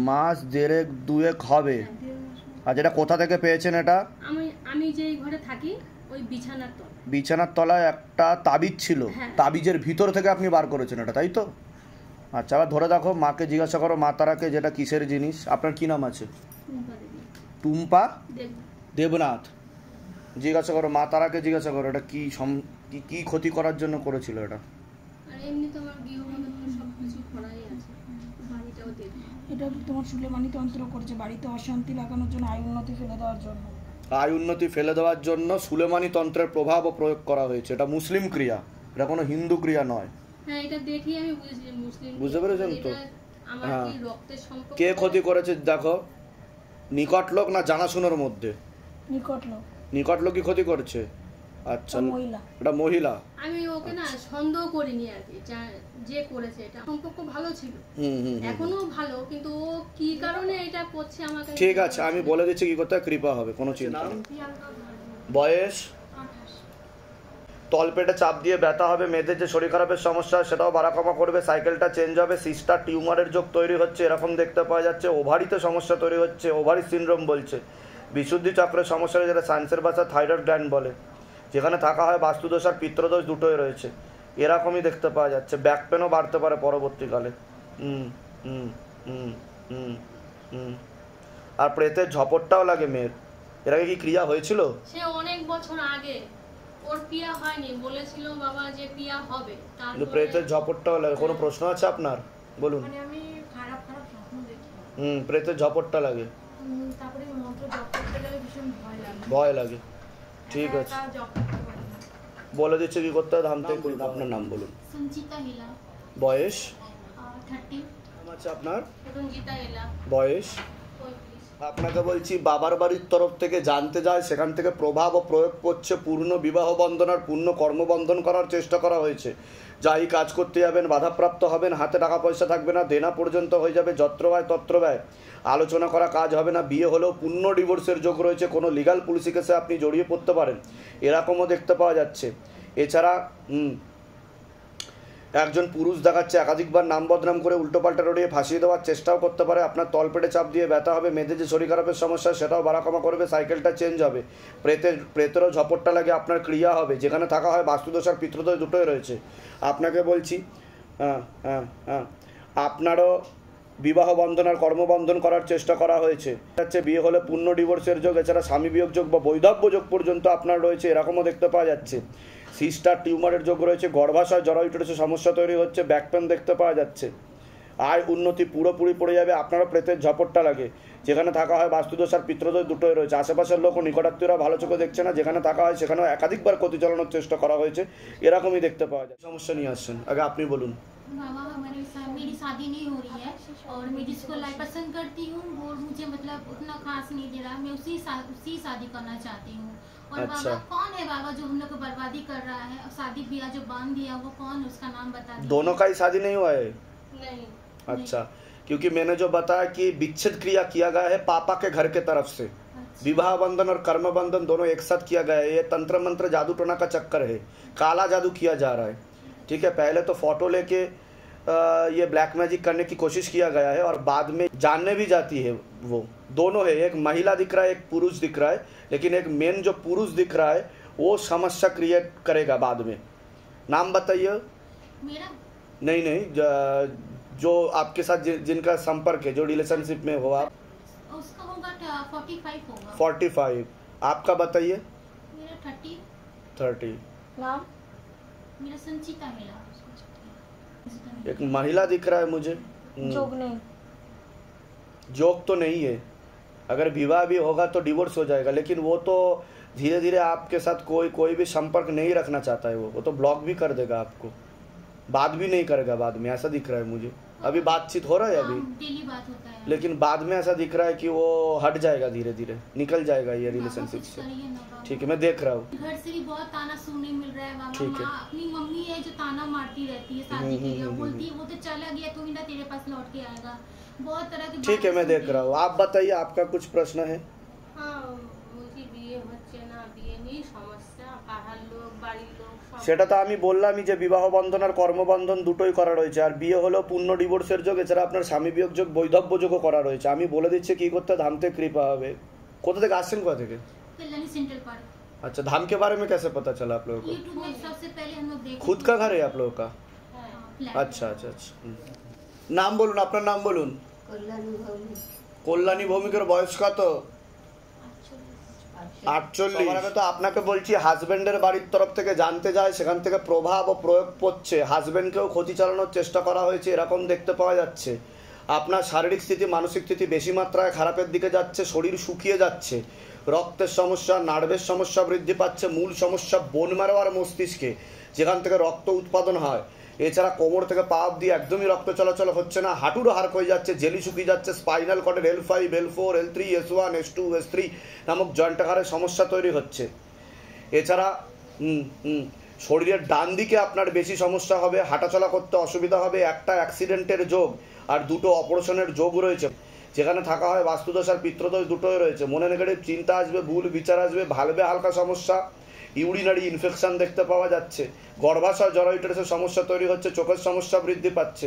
মাস দেড়েক দুয়েক হবে। আর যেটা কোথা থেকে পেয়েছেন এটা? আমি যেই ঘরে থাকি ওই বিছানার তলায় একটা তাবিজ ছিল, তাবিজের ভিতর থেকে আপনি বার করেছেন এটা, তাই তো? আচ্ছা, আবার ধরে দেখো, মাকে জিজ্ঞাসা করো মা তারাকে যেটা কিসের জিনিস। আপনার কি নাম আছে? টুম্পা দেবনাথ। জিজ্ঞাসা করো মা তারাকে, জিজ্ঞাসা করো এটা কি কি ক্ষতি করার জন্য করেছিল এটা। এটা তোমার সুলেমানি তন্ত্র করেছে বাড়িতে অশান্তি লাগানোর জন্য, আয় উন্নতি ফেলে দেওয়ার জন্য। আয় উন্নতি ফেলে দেওয়ার জন্য সুলেমানি তন্ত্রের প্রভাব ও প্রয়োগ করা হয়েছে। এটা মুসলিম ক্রিয়া, এটা কোনো হিন্দু ক্রিয়া নয়। হ্যাঁ, এটা দেখি আমি বুঝেছি মুসলিম। বুঝতে পেরেছেন তো? আমার কি রক্তের সম্পর্ক? কে ক্ষতি করেছে দেখো, নিকট লোক না জানাশোনার মধ্যে? নিকট লোক। নিকট লোকই ক্ষতি করছে। আচ্ছা, এটা মহিলা। আমি ওকে না সন্দেহ করিনি আর কি, যে করেছে এটা সম্পর্ক ভালো ছিল, এখনো ভালো, কিন্তু ও কি কারণে এটা করছে আমাকে। ঠিক আছে, আমি বলে দিচ্ছি কি করতে, কৃপা হবে, কোনো চিন্তা নেই। বয়স? তলপেটে চাপ দিয়ে ব্যথা হবে, মেয়েদের যে শরীর খারাপের সমস্যা সেটাও বাড়া কমা করবে, সাইকেলটা চেঞ্জ হবে, সিস্টার টিউমারের যোগ তৈরি হচ্ছে এরকম দেখতে পাওয়া যাচ্ছে, ওভারিতে সমস্যা তৈরি হচ্ছে, ওভারি সিনড্রোম বলছে, বিশুদ্ধি চক্রের সমস্যা, যেটা সায়েন্সের ভাষা থাইরয়েড গ্ল্যান্ড বলে, যেখানে থাকা হয় বাস্তুদোষ আর পিত্রদোষ দুটোই রয়েছে, এরকমই দেখতে পাওয়া যাচ্ছে। ব্যাক পেনও বাড়তে পারে পরবর্তীকালে। আর প্রেতের ঝপটটাও লাগে মেয়ের। এর আগে কি ক্রিয়া হয়েছিল? সে অনেক বছর আগে ওর ক্রিয়া হয়নি, বলেছিল বাবা যে ক্রিয়া হবে, কিন্তু প্রেতের ঝপটটাও লাগে। কোনো প্রশ্ন আছে আপনার? বলুন। মানে আমি খারাপ খারাপ স্বপ্ন দেখি। প্রেতের ঝপটটা লাগে, তারপরে মন্ত্র জপ করতে গেলে ভীষণ ভয় লাগে। ঠিক আছে, বলে দিচ্ছি কি করতে হবে। ধাম থেকে আপনার নাম বলুন। সঞ্চিতা হিলা। বয়স? 30। নাম আছে আপনার? রঞ্জিতা হিলা। বয়স? আপনাকে বলছি বাবার বাড়ির তরফ থেকে জানতে যায়, সেখান থেকে প্রভাব ও প্রয়োগ করছে, পূর্ণ বিবাহ বন্ধন আর পূর্ণ কর্মবন্ধন করার চেষ্টা করা হয়েছে। যাই কাজ করতে যাবেন বাধাপ্রাপ্ত হবেন, হাতে টাকা পয়সা থাকবে না, দেনা পর্যন্ত হয়ে যাবে, যত্র ব্যয় তত্র ব্যয়, আলোচনা করা কাজ হবে না, বিয়ে হলেও পূর্ণ ডিভোর্সের যোগ রয়েছে, কোনো লিগাল পুলিশি কেসে আপনি জড়িয়ে পড়তে পারেন, এরকমও দেখতে পাওয়া যাচ্ছে। এছাড়া একজন পুরুষ দেখাচ্ছে একাধিকবার নাম বদনাম করে উল্টোপাল্টা রড়িয়ে ফাঁসিয়ে দেওয়ার চেষ্টাও করতে পারে। আপনার তলপেটে চাপ দিয়ে ব্যথা হবে, মেয়েদের যে শরীর খারাপের সমস্যা সেটাও বাড়া কমা করবে, সাইকেলটা চেঞ্জ হবে, প্রেতেরও ঝপটটা লাগে, আপনার ক্রিয়া হবে, যেখানে থাকা হয় বাস্তুদোষ আর পিতৃদোষ দুটোই রয়েছে। আপনাকে বলছি আপনারও বিবাহ বন্ধন আর কর্মবন্ধন করার চেষ্টা করা হয়েছে, বিয়ে হলে পূর্ণ ডিভোর্সের যোগ, এছাড়া স্বামী বিয়োগ যোগ বা বৈধব্য যোগ পর্যন্ত আপনার রয়েছে, এরকমও দেখতে পাওয়া যাচ্ছে। সিস্টার টিউমারের যোগ রয়েছে, গর্ভাশয় জরায়ুটের সমস্যা তৈরি হচ্ছে, ব্যাক পেন দেখতে পাওয়া যাচ্ছে, আয় উন্নতি পুরোপুরি পড়ে যাবে, আপনারও প্রেতের ঝপটটা লাগে, যেখানে থাকা হয় বাস্তুদোষ আর পিতৃদোষ দুটোই রয়েছে, আশেপাশের লোক ও নিকটাত্মীয়রা ভালো চোখে দেখছে না, যেখানে থাকা হয় সেখানেও একাধিকবার ক্ষতি চালানোর চেষ্টা করা হয়েছে, এরকমই দেখতে পাওয়া যায়। সমস্যা নিয়ে আসছেন, আগে আপনি বলুন। बाबा मेरी शादी नहीं हो रही है और मैं जिसको लाइक पसंद करती हूँ वो मुझे मतलब उतना खास नहीं दे रहा, मैं उसी शादी करना चाहती हूँ। और अच्छा। बाबा कौन है बाबा जो हम लोग को बर्बादी कर रहा है, और शादी ब्याह जो बांध दिया वो कौन, उसका नाम बता दीजिए। दोनों का ही शादी नहीं हुआ है? नहीं। अच्छा, क्योंकि मैंने जो बताया कि विच्छेद क्रिया किया गया है पापा के घर के तरफ से, विवाह बंधन और कर्म बंधन दोनों एक साथ किया गया है, ये तंत्र मंत्र जादू टोना का चक्कर है, काला जादू किया जा रहा है। ठीक है, पहले तो फोटो लेके ये ब्लैक मैजिक करने की कोशिश किया गया है और बाद में जानने भी जाती है, वो दोनों है, एक महिला दिख रहा है एक पुरुष दिख रहा है, लेकिन एक मेन जो पुरुष दिख रहा है वो समस्या क्रिएट करेगा बाद में। नाम बताइए। मेरा नहीं जो आपके साथ जिनका संपर्क है, जो रिलेशनशिप में हो आप, उसका होगा 45 होगा। 45। आपका बताइए। मेरा 30। नाम मेरा संचिता हिला। एक महिला दिख रहा है मुझे। जोग नहीं, जोग तो नहीं है, अगर विवाह भी होगा तो डिवोर्स हो जाएगा, लेकिन वो तो धीरे धीरे आपके साथ कोई भी संपर्क नहीं रखना चाहता है, वो तो ब्लॉक भी कर देगा आपको, बात भी नहीं करेगा बाद में, ऐसा दिख रहा है मुझे। अभी बातचीत हो रहा है अभी, डेली बात होता है, लेकिन बाद में ऐसा दिख रहा है कि वो हट जाएगा, धीरे धीरे निकल जाएगा ये रिलेशनशिप से। ठीक है, मैं देख रहा हूँ। घर से भी बहुत ताना सुनने मिल रहा है बाबा। ठीक है। अपनी मम्मी है जो ताना मारती रहती है शादी के लिए, बोलती है वो तो चला गया तो ही ना तेरे पास लौट के आएगा, बहुत तरह की। ठीक है, मैं देख रहा हूँ। आप बताइए, आपका कुछ प्रश्न है? हाँ, मुझे বিয়ে হচ্ছে না, বিয়ে নিয়ে সমস্যা, পাড়ার লোক বাড়ির লোক সেটা তো আমি বললামই যে বিবাহ বন্ধন আর কর্মবন্ধন দুটোই করা রয়েছে, আর বিয়ে হলো পূর্ণ ডিভোর্সের যোগ, এছাড়া আপনার স্বামী বিয়োগ যোগ, বৈধব্য যোগও করা রয়েছে। আমি বলে দিচ্ছি কি করতে, धाम থেকে কৃপা হবে। কোথা থেকে আসছেন, কোথা থেকে? Kalyani central park. अच्छा, धाम के बारे में कैसे पता चला आप लोगों को? यूट्यूब में सबसे पहले हम लोग देखे। खुद का घर है आप लोगों का? फ्लैट। अच्छा अच्छा अच्छा। নাম বলুন, আপনার নাম বলুন। কল্যাণী ভৌমিকের বয়স কত? 48। সবার আগে তো আপনাকে বলছি, হাজবেন্ডের বাড়ির তরফ থেকে জানতে যায়, সেখান থেকে প্রভাব ও প্রয়োগ পড়ছে, হাজবেন্ডকেও ক্ষতি চালানোর চেষ্টা করা হয়েছে এরকম দেখতে পাওয়া যাচ্ছে। আপনার শারীরিক স্থিতি, মানসিক স্থিতি বেশি মাত্রায় খারাপের দিকে যাচ্ছে, শরীর শুকিয়ে যাচ্ছে, রক্তের সমস্যা, নার্ভের সমস্যা বৃদ্ধি পাচ্ছে, মূল সমস্যা বোন ম্যারো আর মস্তিষ্কে, যেখান থেকে রক্ত উৎপাদন হয়। এছাড়া কোমর থেকে পা অবধি একদমই রক্ত চলাচল হচ্ছে না, হাঁটুরও হাড় হয়ে যাচ্ছে, জেলি শুকিয়ে যাচ্ছে, spinal কর্ডের L5, L4, L3, S1, S2, S3 নামক জয়েন্ট আকারের সমস্যা তৈরি হচ্ছে। এছাড়া শরীরের ডান দিকে আপনার বেশি সমস্যা হবে, হাঁটাচলা করতে অসুবিধা হবে, একটা অ্যাক্সিডেন্টের যোগ আর দুটো অপারেশনের যোগ রয়েছে। যেখানে থাকা হয় বাস্তুদোষ আর পিত্রদোষ দুটোই রয়েছে। মনে নেগেটিভ চিন্তা আসবে, ভুল বিচার আসবে, ভালভে হালকা সমস্যা, ইউরিনারি ইনফেকশন দেখতে পাওয়া যাচ্ছে, গর্ভাশয় জরায়ুটের সমস্যা তৈরি হচ্ছে, চোখের সমস্যা বৃদ্ধি পাচ্ছে,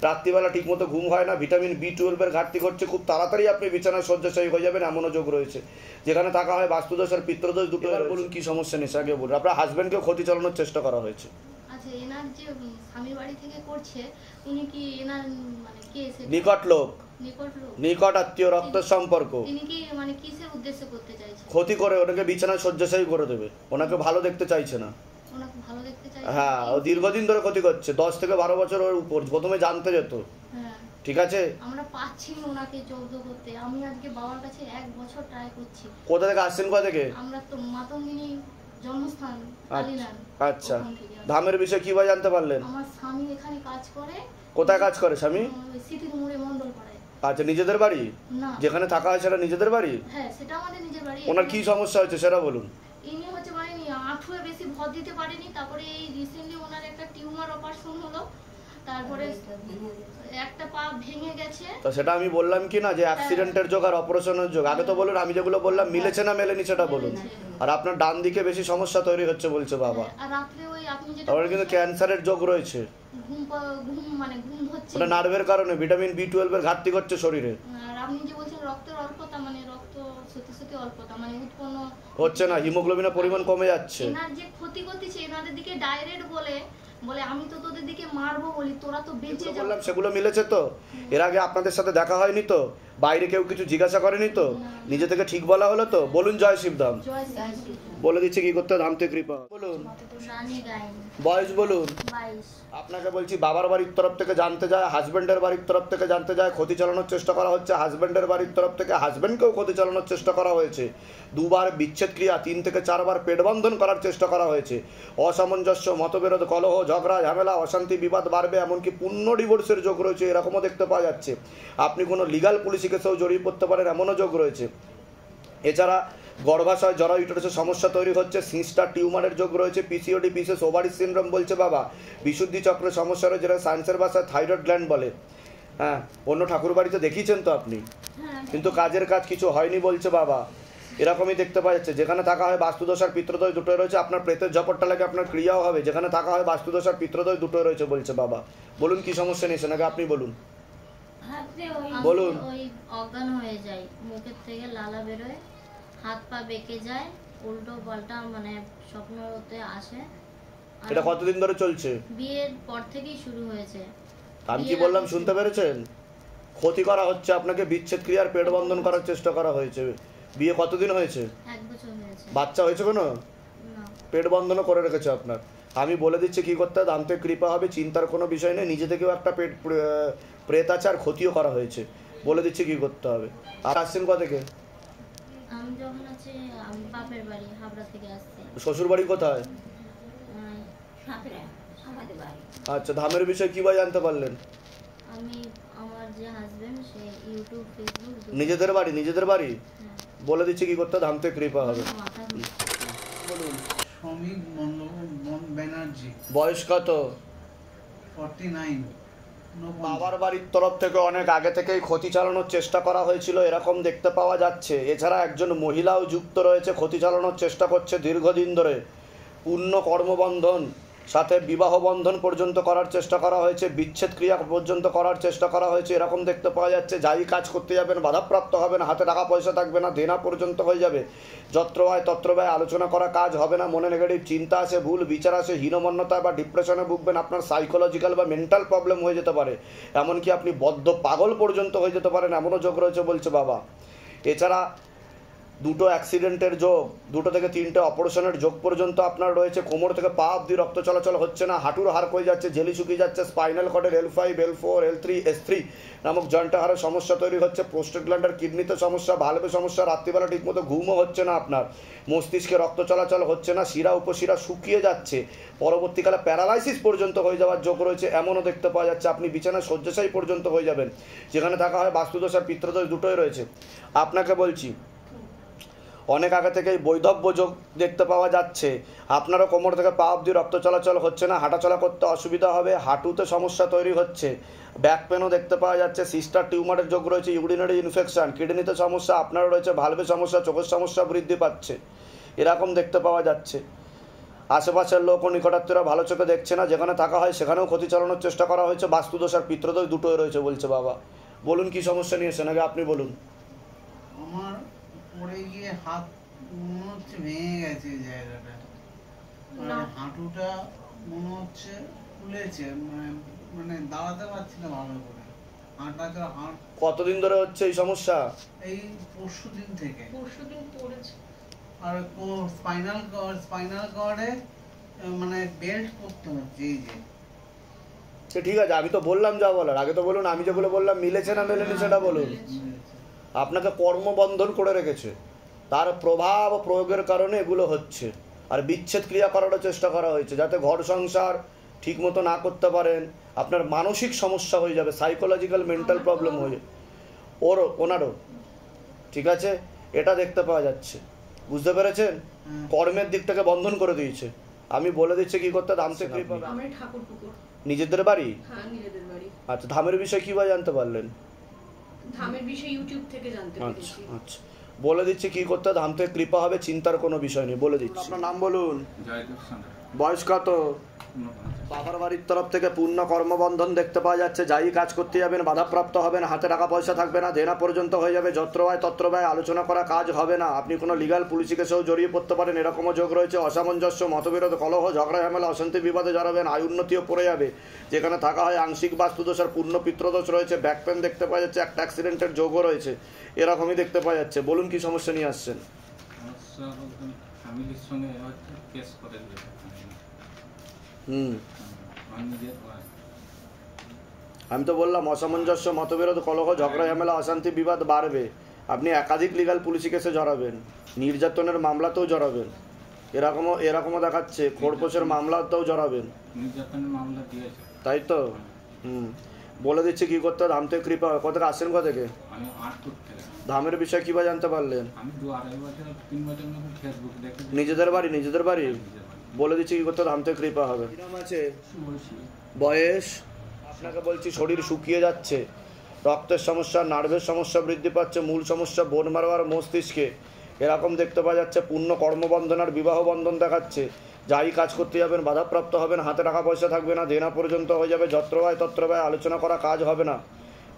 রাত্রিবেলা ঠিকমতো ঘুম হয় না, ভিটামিন B12 এর ঘাটতি ঘটছে, খুব তাড়াতাড়ি আপনি বিছানায় শয্যাশায়ী হয়ে যাবেন এমনও যোগ রয়েছে। যেখানে থাকা হয় বাস্তুদোষ আর পিত্রদোষ দুটো। বলুন কি সমস্যা নিয়ে আগে বলুন। আপনার হাজবেন্ডকেও ক্ষতি চালানোর চেষ্টা করা হয়েছে। আচ্ছা, এনার যে স্বামীর বাড়ি থেকে করছে, উনি কি এনার মানে কে? নিকট লোক, নিকট লোক, নিকট আত্মীয়, রক্তের সম্পর্ক। তিনি কি মানে কিসের উদ্দেশ্যে করতে চাইছেন? ক্ষতি করে ওনাকে বিছানায় শয্যাশায়ী করে দেবে, ওনাকে ভালো দেখতে চাইছে না। ওনাকে ভালো দেখতে চাই। হ্যাঁ, ও দীর্ঘদিন ধরে ক্ষতি করছে, 10 থেকে 12 বছরের উপর। প্রথমে জানতে যেত, হ্যাঁ, ঠিক আছে। আমরা পাচ্ছি না ওনাকে জব্দ করতে। আমি আজকে বাবার কাছে 1 বছর ট্রাই করছি। কোথা থেকে আসছেন, কোথা থেকে? আমরা তো মাতঙ্গিনী জন্মস্থান কালীনান। আচ্ছা, ওখান থেকে আসছি। ধামের বিষয়ে কি বা জানতে পারলেন? আমার স্বামী এখানে কাজ করে। কোথায় কাজ করে স্বামী? ওই স্মৃতির মোড়ে মন্ডল পাড়ায়। আচ্ছা, নিজেদের বাড়ি? না, যেখানে থাকা হয় সেটা নিজেদের বাড়ি? হ্যাঁ, সেটা আমাদের নিজের বাড়ি। ওনার কি সমস্যা হচ্ছে সেটা বলুন। ইনি হচ্ছে মানে আঁঠুয়ে বেশি ভর দিতে পারেনি, তারপরে এই রিসেন্টলি ওনার একটা টিউমার অপারেশন হলো, তারপরে একটা পা ভেঙে গেছে। তো সেটা আমি বললাম কি না যে অ্যাক্সিডেন্টের যোগ আর অপারেশনের যোগ। আগে তো বলুন, আমি যেগুলো বললাম মিলেছে না মেলেনি সেটা বলুন। আর আপনার ডান দিকে বেশি সমস্যা তৈরি হচ্ছে বলছে বাবা। আর রাত্রে ওই আপনি যেটা তারপরে কিন্তু ক্যান্সারের যোগ রয়েছে, ঘুম হচ্ছে। ওটা নার্ভের কারণে, ভিটামিন B12 এর ঘাটতি ঘটছে শরীরে। আর আপনি যে বলছেন রক্তের অল্পতা, মানে রক্ত সত্যি সত্যি অল্পতা মানে উৎপন্ন হচ্ছে না, হিমোগ্লোবিনের পরিমাণ কমে যাচ্ছে। এনার যে ক্ষতি করতেছে, এনাদের দিকে ডাইরেক্ট বলে আমি তো তোদের দিকে মারবো বলি, তোরা তো বেঁচে যাবে। বললাম সেগুলো মিলেছে তো? এর আগে আপনাদের সাথে দেখা হয়নি তো? বাইরে কেউ কিছু জিজ্ঞাসা করেনি তো? নিজে থেকে ঠিক বলা হলো তো? বলুন জয় শিবধাম। জয় শ্রী বলে দিচ্ছি কি করতে, ধাম থেকে কৃপা। বলুন রানী গাইন বয়স বলুন। 22। আপনাকে বলছি, বাবার বাড়ির তরফ থেকে জানতে যায়, হাজবেন্ডের বাড়ির তরফ থেকে জানতে যায়, ক্ষতি চালানোর চেষ্টা করা হচ্ছে। হাজবেন্ডের বাড়ির তরফ থেকে হাজবেন্ডকেও ক্ষতি চালানোর চেষ্টা করা হয়েছে। 2 বার বিচ্ছেদ ক্রিয়া, 3 থেকে 4 বার পেট বন্ধন করার চেষ্টা করা হয়েছে। অসামঞ্জস্য, মতবিরোধ, কলহ, ঝগড়া, ঝামেলা, অশান্তি, বিবাদ বাড়বে, এমনকি পূর্ণ ডিভোর্সের যোগ রয়েছে, এরকমও দেখতে পাওয়া যাচ্ছে। আপনি কোনো লিগাল পুলিশি কেসেও জড়িয়ে পড়তে পারেন, এমনও যোগ রয়েছে। এছাড়া গর্ভাশয় জরায়ুটের সমস্যা তৈরি হচ্ছে, সিস্টার টিউমারের যোগ রয়েছে, PCOD, পিসিএস, ওভারি সিনড্রোম বলছে বাবা। বিশুদ্ধি চক্রের সমস্যা রয়েছে, যেটা সায়েন্সের ভাষায় থাইরয়েড গ্ল্যান্ড বলে। হ্যাঁ, অন্য ঠাকুর বাড়িতে দেখিয়েছেন তো আপনি, কিন্তু কাজের কাজ কিছু হয়নি বলছে বাবা। এরকমই দেখতে পাওয়া যাচ্ছে। যেখানে থাকা হয় বাস্তুদোষ আর পিত্রদোষ দুটোই রয়েছে। আপনার প্রেতের জপটটা লাগে, আপনার ক্রিয়াও হবে। যেখানে থাকা হয় বাস্তুদোষ আর পিত্রদোষ দুটোই রয়েছে বলছে বাবা। বলুন কি সমস্যা নিয়েছেন আগে আপনি বলুন। বলুন। ওই অজ্ঞান হয়ে যায়, মুখের থেকে লালা বেরোয়, হাত পা বেঁকে যায়, উল্টো পাল্টা মানে স্বপ্নতে আসে। এটা কতদিন ধরে চলছে? বিয়ের পর থেকেই শুরু হয়েছে। আমি কি বললাম শুনতে পেরেছেন? ক্ষতি করা হচ্ছে আপনাকে, বিচ্ছেদ ক্রিয়ার পেট বন্ধন করার চেষ্টা করা হয়েছে। বিয়ে কতদিন হয়েছে? 1 বছর হয়েছে। বাচ্চা হয়েছে কোনো? না। পেট বন্ধনও করে রেখেছে আপনার। আমি বলে দিচ্ছি কি করতে হবে, ধাম থেকে কৃপা হবে, চিন্তার কোনো বিষয় নেই। নিজে থেকেও একটা প্রেত আছে আর ক্ষতিও করা হয়েছে। বলে দিচ্ছি কি করতে হবে। আর আসছেন কোথা থেকে? আমি যখন আছে বাপের বাড়ি হাবড়া থেকে আসছি। শ্বশুর বাড়ি কোথায়? আমাদের বাড়ি। আচ্ছা, ধামের বিষয়ে কি বা জানতে পারলেন? আমি আমার যে হাজবেন্ড সে ইউটিউব ফেসবুক নিজেদের বাড়ি? নিজেদের বাড়ি বলে দিচ্ছি কি করতে হবে, ধাম থেকে কৃপা হবে। বলুন। শ্রমিক ব্যানার্জি। বয়স কত? 49। বাবার বাড়ির তরফ থেকে অনেক আগে থেকেই ক্ষতি চালানোর চেষ্টা করা হয়েছিল, এরকম দেখতে পাওয়া যাচ্ছে। এছাড়া একজন মহিলাও যুক্ত রয়েছে, ক্ষতি চালানোর চেষ্টা করছে দীর্ঘদিন ধরে। পূর্ণ কর্মবন্ধন সাথে বিবাহ বন্ধন পর্যন্ত করার চেষ্টা করা হয়েছে, বিচ্ছেদ ক্রিয়া পর্যন্ত করার চেষ্টা করা হয়েছে, এরকম দেখতে পাওয়া যাচ্ছে। যাই কাজ করতে যাবেন বাধাপ্রাপ্ত হবেন, হাতে টাকা পয়সা থাকবে না, দেনা পর্যন্ত হয়ে যাবে, যত্র হয় তত্র ব্যয়, আলোচনা করা কাজ হবে না, মনে নেগেটিভ চিন্তা আসে, ভুল বিচার আসে, হীনমন্যতা বা ডিপ্রেশনে ভুগবেন, আপনার সাইকোলজিক্যাল বা মেন্টাল প্রবলেম হয়ে যেতে পারে, এমনকি আপনি বদ্ধ পাগল পর্যন্ত হয়ে যেতে পারেন, এমনও যোগ রয়েছে বলছে বাবা। এছাড়া দুটো অ্যাক্সিডেন্টের যোগ, দুটো থেকে তিনটে অপারেশনের যোগ পর্যন্ত আপনার রয়েছে। কোমর থেকে পা অব্দি রক্ত চলাচল হচ্ছে না, হাঁটুর হাড় কমে যাচ্ছে, জেলি শুকিয়ে যাচ্ছে, spinal কর্ডের L5, L4, L3, S3 নামক জয়েন্টে হাড়ের সমস্যা তৈরি হচ্ছে, প্রোস্টেট গ্ল্যান্ডের কিডনিতে সমস্যা, ভালভে সমস্যা, রাত্রিবেলা ঠিকমতো ঘুমও হচ্ছে না আপনার, মস্তিষ্কে রক্ত চলাচল হচ্ছে না, শিরা উপশিরা শুকিয়ে যাচ্ছে, পরবর্তীকালে প্যারালাইসিস পর্যন্ত হয়ে যাওয়ার যোগ রয়েছে, এমনও দেখতে পাওয়া যাচ্ছে। আপনি বিছানায় শয্যাশায়ী পর্যন্ত হয়ে যাবেন, যেখানে থাকা হয় বাস্তুদোষ আর পিতৃদোষ দুটোই রয়েছে। আপনাকে বলছি অনেক আগে থেকেই বৈধব্য যোগ দেখতে পাওয়া যাচ্ছে। আপনারও কোমর থেকে পা অবধি রক্ত চলাচল হচ্ছে না, হাঁটাচলা করতে অসুবিধা হবে, হাঁটুতে সমস্যা তৈরি হচ্ছে, ব্যাক পেনও দেখতে পাওয়া যাচ্ছে, সিস্টার টিউমারের যোগ রয়েছে, ইউরিনারি ইনফেকশন, কিডনিতে সমস্যা, আপনারও রয়েছে ভালভে সমস্যা, চোখের সমস্যা বৃদ্ধি পাচ্ছে, এরকম দেখতে পাওয়া যাচ্ছে। আশেপাশের লোক ও নিকটাত্মীয়রা ভালো চোখে দেখছে না, যেখানে থাকা হয় সেখানেও ক্ষতি চালানোর চেষ্টা করা হয়েছে, বাস্তুদোষ আর পিতৃদোষ দুটোই রয়েছে বলছে বাবা। বলুন কি সমস্যা নিয়েছেন, আগে আপনি বলুন। আমার পড়ে গিয়ে হাত মনে হচ্ছে ভেঙে গেছে এই জায়গাটা, আর হাঁটুটা মনে হচ্ছে ফুলেছে, মানে দাঁড়াতে পারছি না ভালো করে, হাঁটাটা কতদিন ধরে হচ্ছে এই সমস্যা? এই পরশুদিন থেকে। পরশুদিন পড়েছে। আর স্পাইনাল কর্ডে মানে বেল্ট করতে হচ্ছে এই যে। সে ঠিক আছে, আমি তো বললাম যা বলার, আগে তো বলুন আমি যেগুলো বললাম মিলেছে না মেলেনি সেটা বলুন। আপনাকে কর্মবন্ধন করে রেখেছে, তার প্রভাব ও প্রয়োগের কারণে এগুলো হচ্ছে, আর বিচ্ছেদ ক্রিয়া করারও চেষ্টা করা হয়েছে যাতে ঘর সংসার ঠিকমতো না করতে পারেন, আপনার মানসিক সমস্যা হয়ে যাবে, সাইকোলজিক্যাল মেন্টাল প্রবলেম হয়ে যাবে, ওনারও ঠিক আছে, এটা দেখতে পাওয়া যাচ্ছে। বুঝতে পেরেছেন? কর্মের দিক থেকে বন্ধন করে দিয়েছে। আমি বলে দিচ্ছি কি করতে, ধাম থেকে নিজেদের বাড়ি। হ্যাঁ, নিজেদের বাড়ি। আচ্ছা, ধামের বিষয় কিভাবে জানতে পারলেন? ধামের বিষয় ইউটিউব থেকে জানতে পেরেছি। আচ্ছা, বলে দিচ্ছি কি করতে, ধাম থেকে কৃপা হবে, চিন্তার কোনো বিষয় নেই, বলে দিচ্ছি। আপনার নাম বলুন। বয়স কত? বাবার বাড়ির তরফ থেকে পূর্ণ কর্মবন্ধন দেখতে পাওয়া যাচ্ছে, যাই কাজ করতে যাবেন বাধাপ্রাপ্ত হবেন, হাতে টাকা পয়সা থাকবে না, দেনা পর্যন্ত হয়ে যাবে, যত্র হয় তত্র ব্যয়, আলোচনা করা কাজ হবে না, আপনি কোনো লিগাল পুলিশি কেসেও জড়িয়ে পড়তে পারেন, এরকমও যোগ রয়েছে। অসামঞ্জস্য, মতবিরোধ, কলহ, ঝগড়া ঝামেলা, অশান্তি বিবাদে জড়াবেন, আয় উন্নতিও পড়ে যাবে, যেখানে থাকা হয় আংশিক বাস্তুদোষ আর পূর্ণ পিতৃদোষ রয়েছে, ব্যাক পেন দেখতে পাওয়া যাচ্ছে, একটা অ্যাক্সিডেন্টের যোগও রয়েছে, এরকমই দেখতে পাওয়া যাচ্ছে। বলুন কি সমস্যা নিয়ে আসছেন? ফ্যামিলির সঙ্গে কেস করে আমি তো বললাম অসামঞ্জস্য, মতবিরোধ, কলহ, ঝগড়া ঝামেলা, অশান্তি বিবাদ বাড়বে, আপনি একাধিক লিগাল পুলিশি কেসে জড়াবেন, নির্যাতনের মামলাতেও জড়াবেন, এরকমও দেখাচ্ছে, খোরপোশের মামলাতেও জড়াবেন, নির্যাতনের মামলা দিয়েছে, তাই তো? বলে দিচ্ছি কি করতে, ধাম থেকে কৃপা। কোথা থেকে আসছেন? কোথা থেকে? আমি আটপুর থেকে। ধামের বিষয় কিভাবে জানতে পারলেন? আমি 2-2.5 বছর 3 বছর মতো ফেসবুক দেখে। নিজেদের বাড়ি? নিজেদের বাড়ি। বলে দিচ্ছি কি করতে, ধাম থেকে কৃপা হবে। আছে বয়স? আপনাকে বলছি শরীর শুকিয়ে যাচ্ছে, রক্তের সমস্যা, নার্ভের সমস্যা বৃদ্ধি পাচ্ছে, মূল সমস্যা বোন মারো আর মস্তিষ্কে, এরকম দেখতে পাওয়া যাচ্ছে। পূর্ণ কর্মবন্ধন আর বিবাহ বন্ধন দেখাচ্ছে, যাই কাজ করতে যাবেন বাধাপ্রাপ্ত হবেন, হাতে টাকা পয়সা থাকবে না, দেনা পর্যন্ত হয়ে যাবে, যত্র হয় তত্র ব্যয়, আলোচনা করা কাজ হবে না,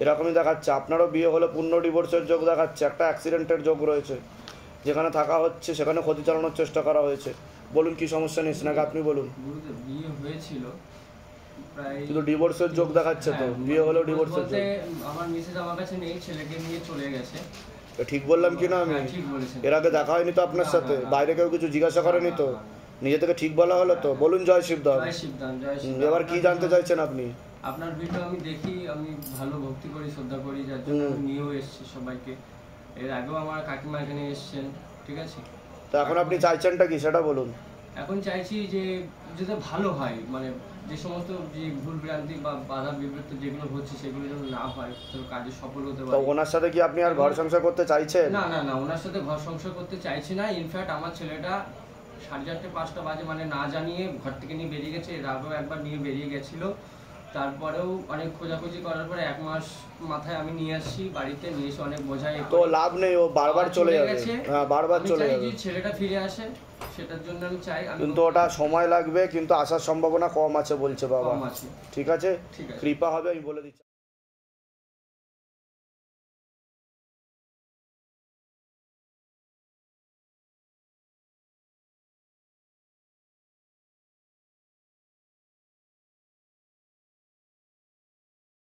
এরকমই দেখাচ্ছে। আপনারও বিয়ে হলে পূর্ণ ডিভোর্সের যোগ দেখাচ্ছে, একটা অ্যাক্সিডেন্টের যোগ রয়েছে, যেখানে থাকা হচ্ছে সেখানে ক্ষতি চালানোর চেষ্টা করা হয়েছে। বলুন কি সমস্যা নিয়েছেন, আগে আপনি বলুন। বিয়ে হয়েছিল, কিন্তু ডিভোর্সের যোগ দেখাচ্ছে তো, বিয়ে হলেও ডিভোর্সের যোগ। আমার মিসেস আমার কাছে নেই, ছেলেকে নিয়ে চলে গেছে। ঠিক বললাম কি না আমি? এর আগে দেখা হয়নি তো আপনার সাথে, বাইরে কেউ কিছু জিজ্ঞাসা করেনি তো, নিজে থেকে ঠিক বলা হলো তো। বলুন জয় শিবদান। এবার কি জানতে চাইছেন আপনি? আপনার ভিডিও আমি দেখি, আমি ভালো ভক্তি করি, শ্রদ্ধা করি, যার জন্য আমি নিয়েও এসেছি সবাইকে। এর আগেও আমার কাকিমা এখানে এসেছেন, ঠিক আছে? তো এখন আপনি চাইছেনটা কি সেটা বলুন। এখন চাইছি যে যাতে ভালো হয়, মানে যে সমস্ত যে ভুল ভ্রান্তি বা বাধা বিবৃতি যেগুলো হচ্ছে সেগুলো যেন না হয়, তো কাজে সফল হতে পারে। তো ওনার সাথে কি আপনি আর ঘর সংসার করতে চাইছেন? না না না, ওনার সাথে ঘর সংসার করতে চাইছি না। ইনফ্যাক্ট আমার ছেলেটা 4:30-5টা বাজে মানে না জানিয়ে ঘর থেকে নিয়ে বেরিয়ে গেছে, এর আগেও একবার নিয়ে বেরিয়ে গেছিল, তারপরেও অনেক খোঁজাখুঁজি করার পরে 1 মাস মাথায় আমি নিয়ে আসছি বাড়িতে, নিয়ে এসে অনেক বোঝাই, তো লাভ নেই, ও বারবার চলে যাবে। হ্যাঁ, বারবার চলে যাবে। ছেলেটা ফিরে আসে, সেটার জন্য আমি চাই আমি কিন্তু ওটা সময় লাগবে, কিন্তু আসার সম্ভাবনা কম আছে বলছে বাবা। কম আছে। ঠিক আছে, ঠিক আছে। কৃপা হবে আমি বলে দিচ্ছি।